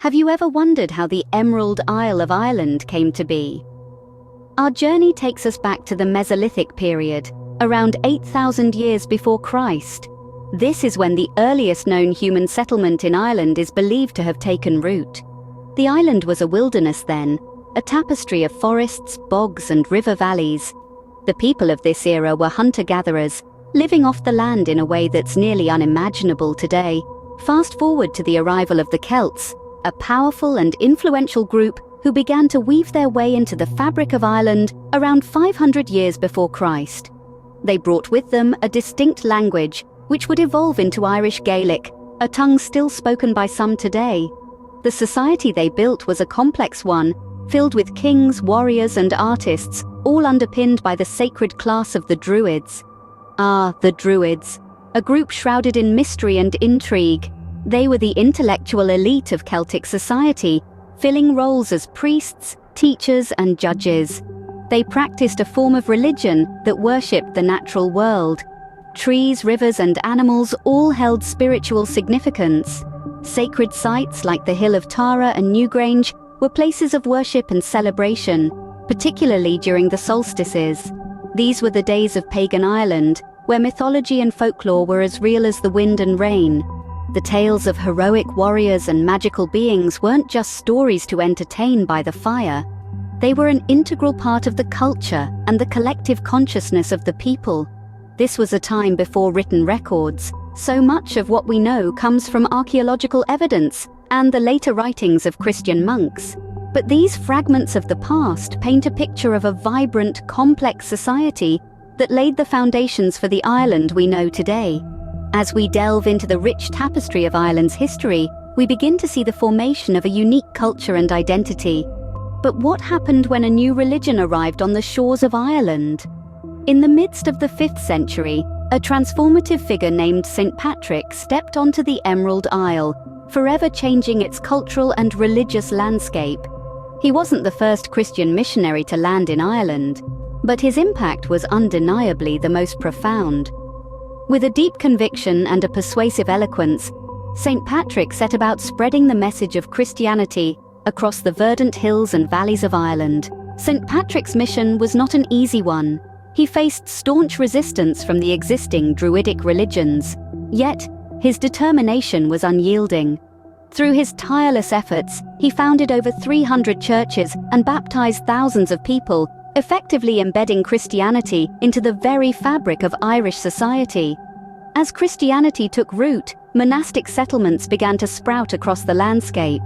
Have you ever wondered how the Emerald Isle of Ireland came to be? Our journey takes us back to the Mesolithic period, around 8,000 years before Christ. This is when the earliest known human settlement in Ireland is believed to have taken root. The island was a wilderness then, a tapestry of forests, bogs, and river valleys. The people of this era were hunter-gatherers, living off the land in a way that's nearly unimaginable today. Fast forward to the arrival of the Celts, a powerful and influential group who began to weave their way into the fabric of Ireland around 500 years before Christ. They brought with them a distinct language, which would evolve into Irish Gaelic, a tongue still spoken by some today. The society they built was a complex one, filled with kings, warriors, and artists, all underpinned by the sacred class of the Druids. Ah, the Druids, a group shrouded in mystery and intrigue. They were the intellectual elite of Celtic society, filling roles as priests, teachers, and judges. They practiced a form of religion that worshipped the natural world. Trees, rivers, and animals all held spiritual significance. Sacred sites like the Hill of Tara and Newgrange were places of worship and celebration, particularly during the solstices. These were the days of pagan Ireland, where mythology and folklore were as real as the wind and rain. The tales of heroic warriors and magical beings weren't just stories to entertain by the fire. They were an integral part of the culture and the collective consciousness of the people. This was a time before written records. So much of what we know comes from archaeological evidence and the later writings of Christian monks. But these fragments of the past paint a picture of a vibrant, complex society that laid the foundations for the Ireland we know today. As we delve into the rich tapestry of Ireland's history, we begin to see the formation of a unique culture and identity. But what happened when a new religion arrived on the shores of Ireland? In the midst of the 5th century, a transformative figure named St. Patrick stepped onto the Emerald Isle, forever changing its cultural and religious landscape. He wasn't the first Christian missionary to land in Ireland, but his impact was undeniably the most profound. With a deep conviction and a persuasive eloquence, St. Patrick set about spreading the message of Christianity across the verdant hills and valleys of Ireland. St. Patrick's mission was not an easy one. He faced staunch resistance from the existing Druidic religions, yet his determination was unyielding. Through his tireless efforts, he founded over 300 churches and baptized thousands of people, effectively embedding Christianity into the very fabric of Irish society. As Christianity took root, monastic settlements began to sprout across the landscape.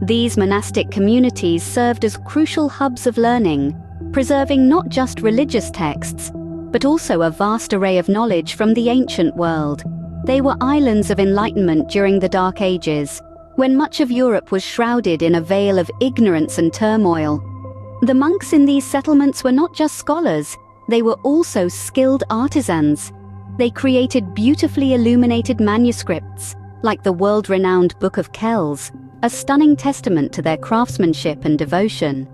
These monastic communities served as crucial hubs of learning, preserving not just religious texts, but also a vast array of knowledge from the ancient world. They were islands of enlightenment during the Dark Ages, when much of Europe was shrouded in a veil of ignorance and turmoil. The monks in these settlements were not just scholars, they were also skilled artisans. They created beautifully illuminated manuscripts, like the world-renowned Book of Kells, a stunning testament to their craftsmanship and devotion.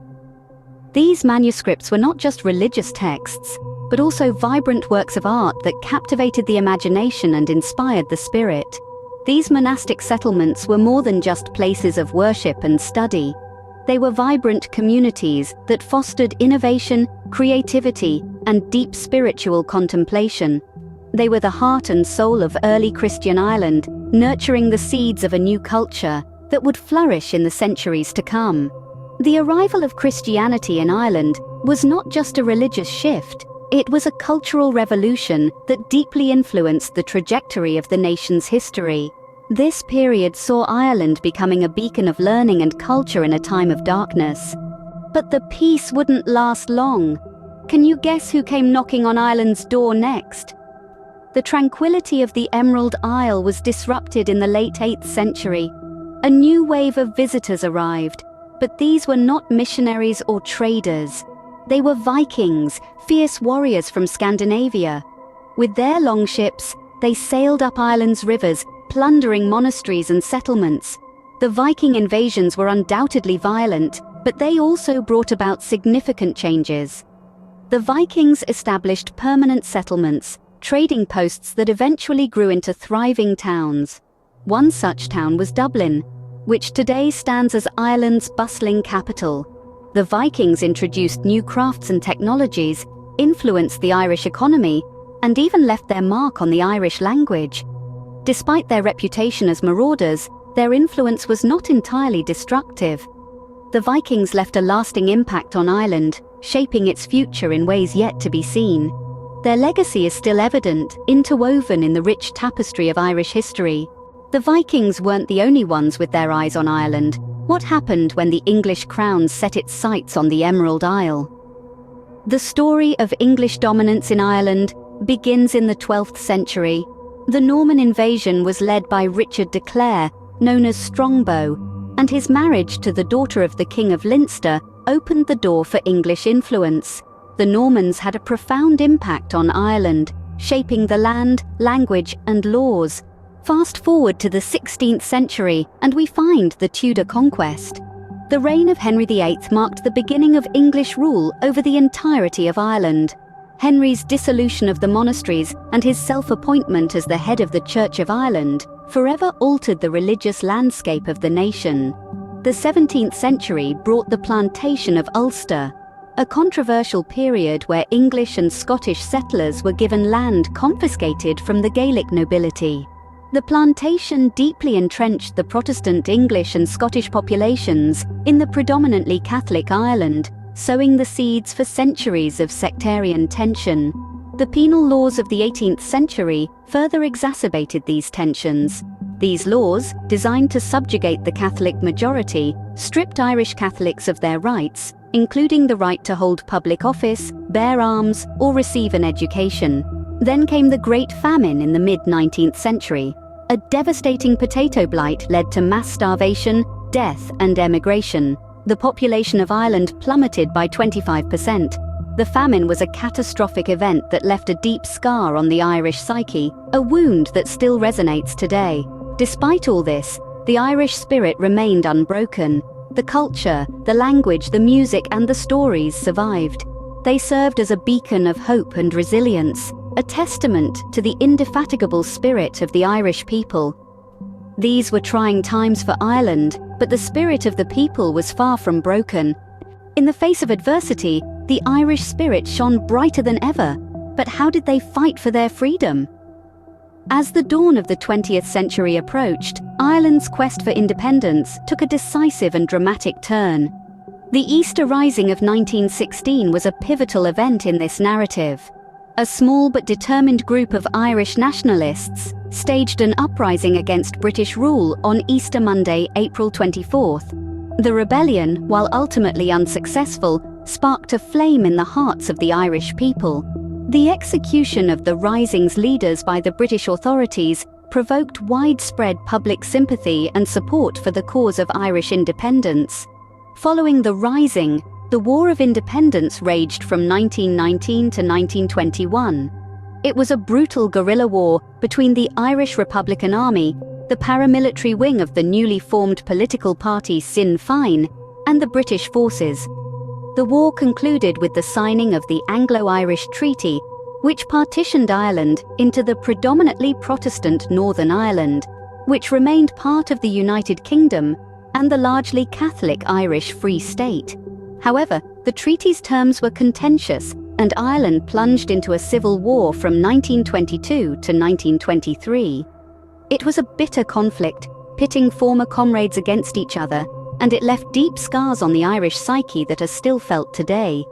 These manuscripts were not just religious texts, but also vibrant works of art that captivated the imagination and inspired the spirit. These monastic settlements were more than just places of worship and study. They were vibrant communities that fostered innovation, creativity, and deep spiritual contemplation. They were the heart and soul of early Christian Ireland, nurturing the seeds of a new culture that would flourish in the centuries to come. The arrival of Christianity in Ireland was not just a religious shift, it was a cultural revolution that deeply influenced the trajectory of the nation's history. This period saw Ireland becoming a beacon of learning and culture in a time of darkness. But the peace wouldn't last long. Can you guess who came knocking on Ireland's door next? The tranquility of the Emerald Isle was disrupted in the late 8th century. A new wave of visitors arrived, but these were not missionaries or traders. They were Vikings, fierce warriors from Scandinavia. With their longships, they sailed up Ireland's rivers, plundering monasteries and settlements. The Viking invasions were undoubtedly violent, but they also brought about significant changes. The Vikings established permanent settlements, trading posts that eventually grew into thriving towns. One such town was Dublin. which today stands as Ireland's bustling capital. The Vikings introduced new crafts and technologies, influenced the Irish economy, and even left their mark on the Irish language. Despite their reputation as marauders, their influence was not entirely destructive. The Vikings left a lasting impact on Ireland, shaping its future in ways yet to be seen. Their legacy is still evident, interwoven in the rich tapestry of Irish history. The Vikings weren't the only ones with their eyes on Ireland. What happened when the English crown set its sights on the Emerald Isle? The story of English dominance in Ireland begins in the 12th century. The Norman invasion was led by Richard de Clare, known as Strongbow, and his marriage to the daughter of the King of Leinster opened the door for English influence. The Normans had a profound impact on Ireland, shaping the land, language, and laws. Fast forward to the 16th century, and we find the Tudor conquest. The reign of Henry VIII marked the beginning of English rule over the entirety of Ireland. Henry's dissolution of the monasteries and his self-appointment as the head of the Church of Ireland forever altered the religious landscape of the nation. The 17th century brought the plantation of Ulster, a controversial period where English and Scottish settlers were given land confiscated from the Gaelic nobility. The plantation deeply entrenched the Protestant English and Scottish populations in the predominantly Catholic Ireland, sowing the seeds for centuries of sectarian tension. The penal laws of the 18th century further exacerbated these tensions. These laws, designed to subjugate the Catholic majority, stripped Irish Catholics of their rights, including the right to hold public office, bear arms, or receive an education. Then came the Great Famine in the mid-19th century. A devastating potato blight led to mass starvation, death, and emigration. The population of Ireland plummeted by 25%. The famine was a catastrophic event that left a deep scar on the Irish psyche, a wound that still resonates today. Despite all this, the Irish spirit remained unbroken. The culture, the language, the music, and the stories survived. They served as a beacon of hope and resilience, a testament to the indefatigable spirit of the Irish people. These were trying times for Ireland, but the spirit of the people was far from broken. In the face of adversity, the Irish spirit shone brighter than ever. But how did they fight for their freedom? As the dawn of the 20th century approached, Ireland's quest for independence took a decisive and dramatic turn. The Easter Rising of 1916 was a pivotal event in this narrative. A small but determined group of Irish nationalists staged an uprising against British rule on Easter Monday, April 24th. The rebellion, while ultimately unsuccessful, sparked a flame in the hearts of the Irish people. The execution of the rising's leaders by the British authorities provoked widespread public sympathy and support for the cause of Irish independence. Following the Rising, the War of Independence raged from 1919 to 1921. It was a brutal guerrilla war between the Irish Republican Army, the paramilitary wing of the newly formed political party Sinn Féin, and the British forces. The war concluded with the signing of the Anglo-Irish Treaty, which partitioned Ireland into the predominantly Protestant Northern Ireland, which remained part of the United Kingdom, and the largely Catholic Irish Free State. However, the treaty's terms were contentious, and Ireland plunged into a civil war from 1922 to 1923. It was a bitter conflict, pitting former comrades against each other, and it left deep scars on the Irish psyche that are still felt today.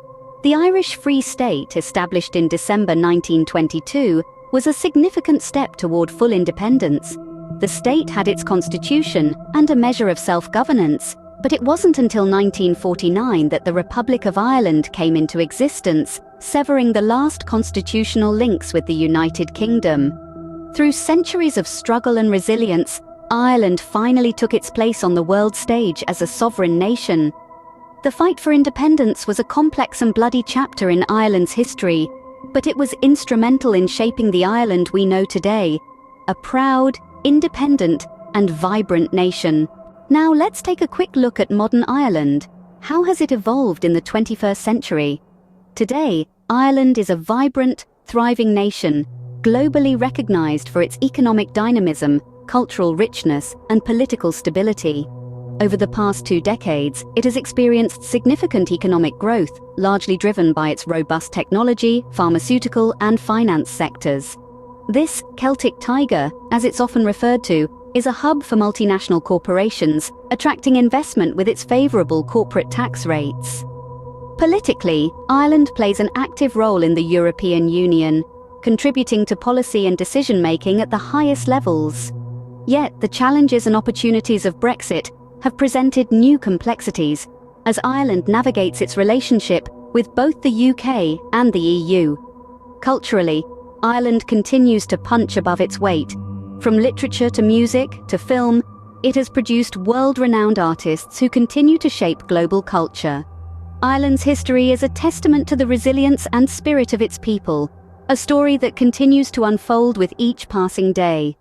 The Irish Free State, established in December 1922, was a significant step toward full independence. The state had its constitution and a measure of self-governance, but it wasn't until 1949 that the Republic of Ireland came into existence, severing the last constitutional links with the United Kingdom. Through centuries of struggle and resilience, Ireland finally took its place on the world stage as a sovereign nation. The fight for independence was a complex and bloody chapter in Ireland's history, but it was instrumental in shaping the Ireland we know today, a proud, independent, and vibrant nation. Now let's take a quick look at modern Ireland. How has it evolved in the 21st century? Today, Ireland is a vibrant, thriving nation, globally recognized for its economic dynamism, cultural richness, and political stability. Over the past 2 decades, it has experienced significant economic growth, largely driven by its robust technology, pharmaceutical, and finance sectors. This Celtic tiger, as it's often referred to, is a hub for multinational corporations, attracting investment with its favorable corporate tax rates. Politically, Ireland plays an active role in the European Union, contributing to policy and decision-making at the highest levels. Yet, the challenges and opportunities of Brexit have presented new complexities as Ireland navigates its relationship with both the UK and the EU. Culturally, Ireland continues to punch above its weight. From literature to music to film, it has produced world-renowned artists who continue to shape global culture. Ireland's history is a testament to the resilience and spirit of its people, a story that continues to unfold with each passing day.